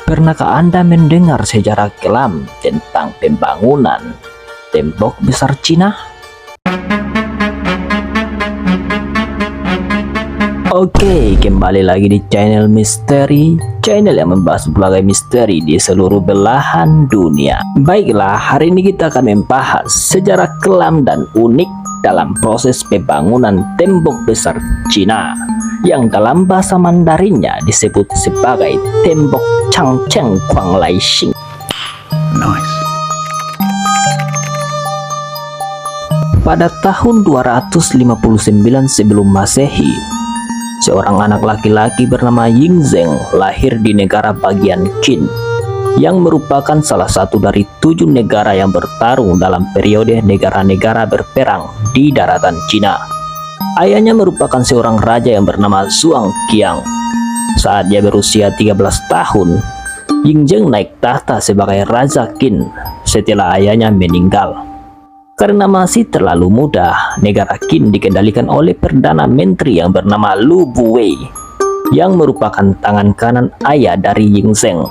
Pernahkah Anda mendengar sejarah kelam tentang pembangunan tembok besar Cina? Oke, kembali lagi di channel misteri, channel yang membahas berbagai misteri di seluruh belahan dunia. Baiklah, hari ini kita akan membahas sejarah kelam dan unik dalam proses pembangunan tembok besar Cina, yang dalam bahasa Mandarinnya disebut sebagai tembok Changcheng Kuanglai Xing. Nice. Pada tahun 259 sebelum Masehi, seorang anak laki-laki bernama Yingzheng lahir di negara bagian Qin, yang merupakan salah satu dari 7 negara yang bertarung dalam periode negara-negara berperang di daratan Cina. Ayahnya merupakan seorang raja yang bernama Zhuang Qiang. Saat dia berusia 13 tahun, Yingzheng naik tahta sebagai Raja Qin setelah ayahnya meninggal. Karena masih terlalu muda, negara Qin dikendalikan oleh Perdana Menteri yang bernama Lu Buwei, yang merupakan tangan kanan ayah dari Yingzheng.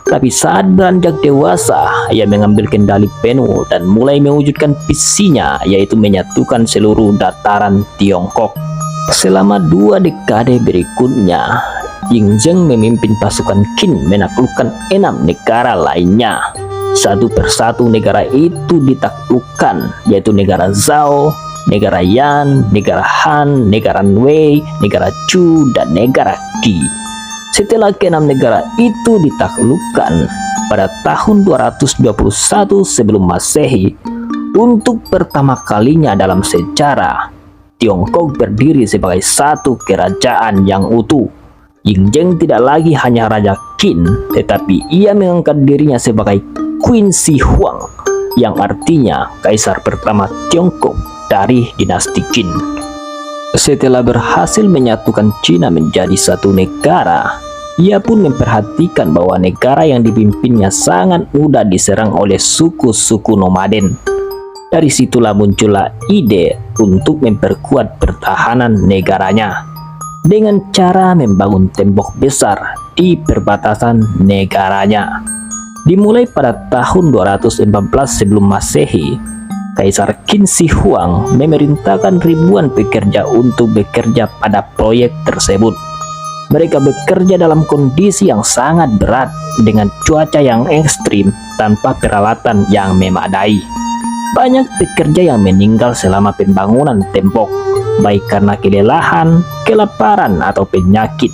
Tapi saat beranjak dewasa, ia mengambil kendali penuh dan mulai mewujudkan visinya, yaitu menyatukan seluruh dataran Tiongkok. Selama 2 dekade berikutnya, Yingzheng memimpin pasukan Qin menaklukkan 6 negara lainnya. Satu persatu negara itu ditaklukkan, yaitu negara Zhao, negara Yan, negara Han, negara Wei, negara Chu, dan negara Qi. Setelah ke-6 negara itu ditaklukkan pada tahun 221 sebelum Masehi, untuk pertama kalinya dalam sejarah, Tiongkok berdiri sebagai satu kerajaan yang utuh. Yingzheng tidak lagi hanya Raja Qin, tetapi ia mengangkat dirinya sebagai Queen Shi Huang, yang artinya kaisar pertama Tiongkok dari dinasti Qin. Setelah berhasil menyatukan Cina menjadi satu negara, ia pun memperhatikan bahwa negara yang dipimpinnya sangat mudah diserang oleh suku-suku nomaden. Dari situlah muncullah ide untuk memperkuat pertahanan negaranya dengan cara membangun tembok besar di perbatasan negaranya. Dimulai pada tahun 214 sebelum Masehi, Kaisar Qin Shi Huang memerintahkan ribuan pekerja untuk bekerja pada proyek tersebut. Mereka bekerja dalam kondisi yang sangat berat dengan cuaca yang ekstrim tanpa peralatan yang memadai. Banyak pekerja yang meninggal selama pembangunan tembok, baik karena kelelahan, kelaparan, atau penyakit.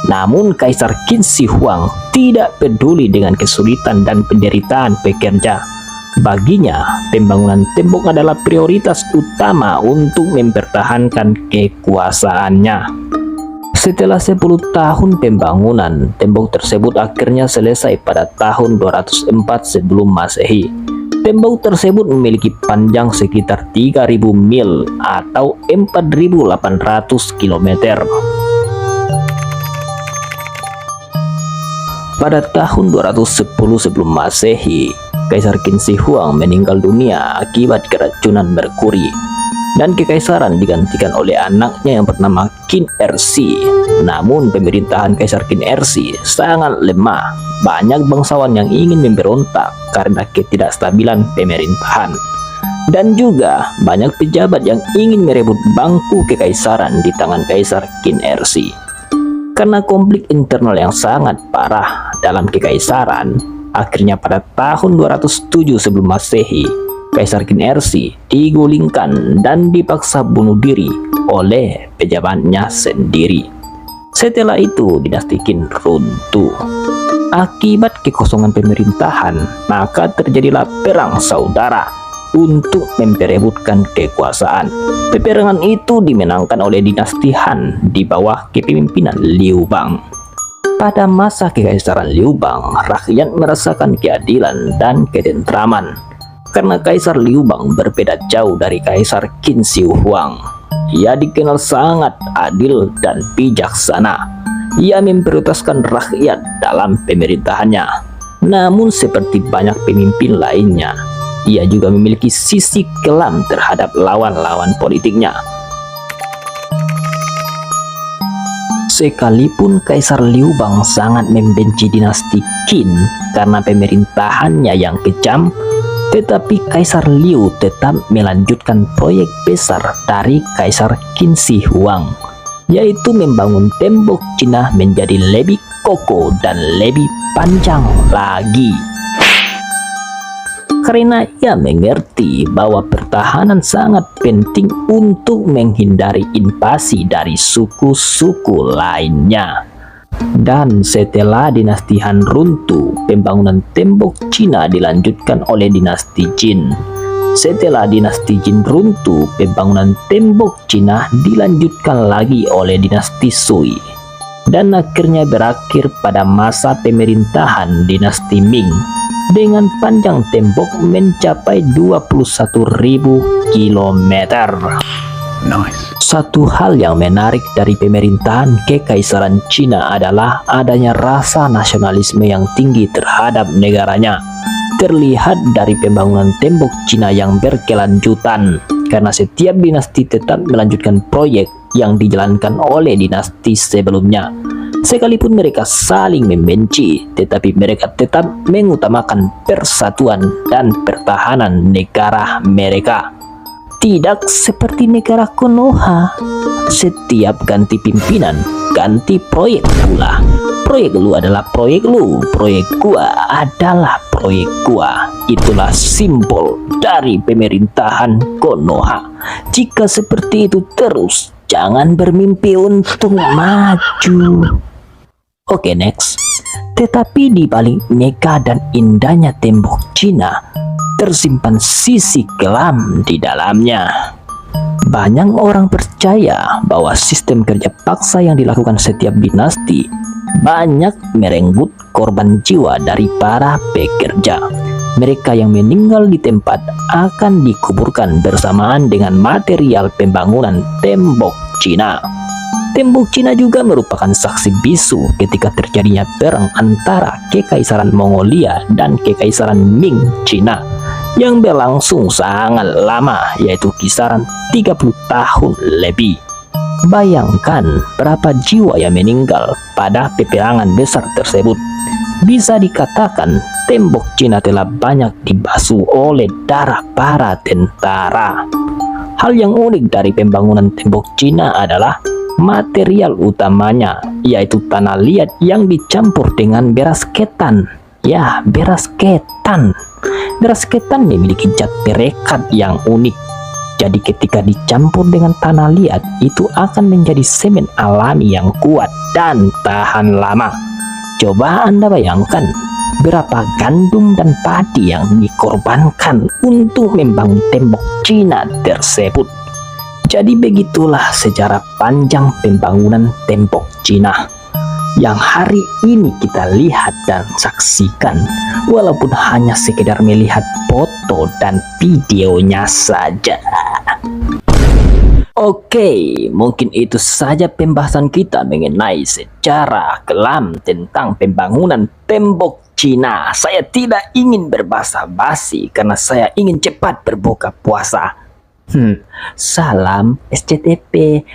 Namun Kaisar Qin Shi Huang tidak peduli dengan kesulitan dan penderitaan pekerja. Baginya, pembangunan tembok adalah prioritas utama untuk mempertahankan kekuasaannya. Setelah 10 tahun pembangunan, tembok tersebut akhirnya selesai pada tahun 204 sebelum Masehi. Tembok tersebut memiliki panjang sekitar 3.000 mil atau 4.800 km. Pada tahun 210 sebelum Masehi, Kaisar Qin Shi Huang meninggal dunia akibat keracunan merkuri, dan kekaisaran digantikan oleh anaknya yang bernama Qin Ersi. Namun pemerintahan Kaisar Qin Ersi sangat lemah. Banyak bangsawan yang ingin memberontak karena ketidakstabilan pemerintahan, dan juga banyak pejabat yang ingin merebut bangku kekaisaran di tangan Kaisar Qin Ersi. Karena konflik internal yang sangat parah dalam kekaisaran, akhirnya pada tahun 207 sebelum Masehi, Kaisar Qin Ersi digulingkan dan dipaksa bunuh diri oleh pejabatnya sendiri. Setelah itu dinasti Qin runtuh. Akibat kekosongan pemerintahan, maka terjadilah perang saudara untuk memperebutkan kekuasaan. Peperangan itu dimenangkan oleh dinasti Han di bawah kepemimpinan Liu Bang. Pada masa kekaisaran Liu Bang, rakyat merasakan keadilan dan ketentraman karena Kaisar Liu Bang berbeda jauh dari Kaisar Qin Shi Huang. Ia dikenal sangat adil dan bijaksana. Ia memprioritaskan rakyat dalam pemerintahannya. Namun seperti banyak pemimpin lainnya, ia juga memiliki sisi kelam terhadap lawan-lawan politiknya. Sekalipun Kaisar Liu Bang sangat membenci dinasti Qin karena pemerintahannya yang kejam, tetapi Kaisar Liu tetap melanjutkan proyek besar dari Kaisar Qin Shi Huang, yaitu membangun tembok Cina menjadi lebih kokoh dan lebih panjang lagi. Karena ia mengerti bahwa pertahanan sangat penting untuk menghindari invasi dari suku-suku lainnya. Dan setelah dinasti Han runtuh, pembangunan tembok Cina dilanjutkan oleh dinasti Jin. Setelah dinasti Jin runtuh, pembangunan tembok Cina dilanjutkan lagi oleh dinasti Sui. Dan akhirnya berakhir pada masa pemerintahan dinasti Ming dengan panjang tembok mencapai 21.000 km. Nice. Satu hal yang menarik dari pemerintahan Kekaisaran Cina adalah adanya rasa nasionalisme yang tinggi terhadap negaranya. Terlihat dari pembangunan tembok Cina yang berkelanjutan, karena setiap dinasti tetap melanjutkan proyek yang dijalankan oleh dinasti sebelumnya. Sekalipun mereka saling membenci, tetapi mereka tetap mengutamakan persatuan dan pertahanan negara mereka. Tidak seperti negara Konoha, setiap ganti pimpinan, ganti proyek pula. Proyek lu adalah proyek lu, proyek gua adalah proyek gua. Itulah simbol dari pemerintahan Konoha. Jika seperti itu terus, jangan bermimpi untuk maju. Oke, next. Tetapi di balik megah dan indahnya tembok Cina, tersimpan sisi kelam di dalamnya. Banyak orang percaya bahwa sistem kerja paksa yang dilakukan setiap dinasti banyak merenggut korban jiwa dari para pekerja. Mereka yang meninggal di tempat akan dikuburkan bersamaan dengan material pembangunan tembok Cina. Tembok Cina juga merupakan saksi bisu ketika terjadinya perang antara Kekaisaran Mongolia dan Kekaisaran Ming Cina yang berlangsung sangat lama, yaitu kisaran 30 tahun lebih. Bayangkan berapa jiwa yang meninggal pada peperangan besar tersebut. Bisa dikatakan tembok Cina telah banyak dibasuh oleh darah para tentara. Hal yang unik dari pembangunan tembok Cina adalah material utamanya, yaitu tanah liat yang dicampur dengan beras ketan. Ya, beras ketan. Beras ketan memiliki zat perekat yang unik. Jadi ketika dicampur dengan tanah liat, itu akan menjadi semen alami yang kuat dan tahan lama. Coba Anda bayangkan berapa gandum dan padi yang dikorbankan untuk membangun tembok Cina tersebut. Jadi begitulah sejarah panjang pembangunan tembok Cina yang hari ini kita lihat dan saksikan, walaupun hanya sekedar melihat foto dan videonya saja. Oke, mungkin itu saja pembahasan kita mengenai sejarah kelam tentang pembangunan tembok Cina. Saya tidak ingin berbasa-basi karena saya ingin cepat berbuka puasa. Salam SCTP.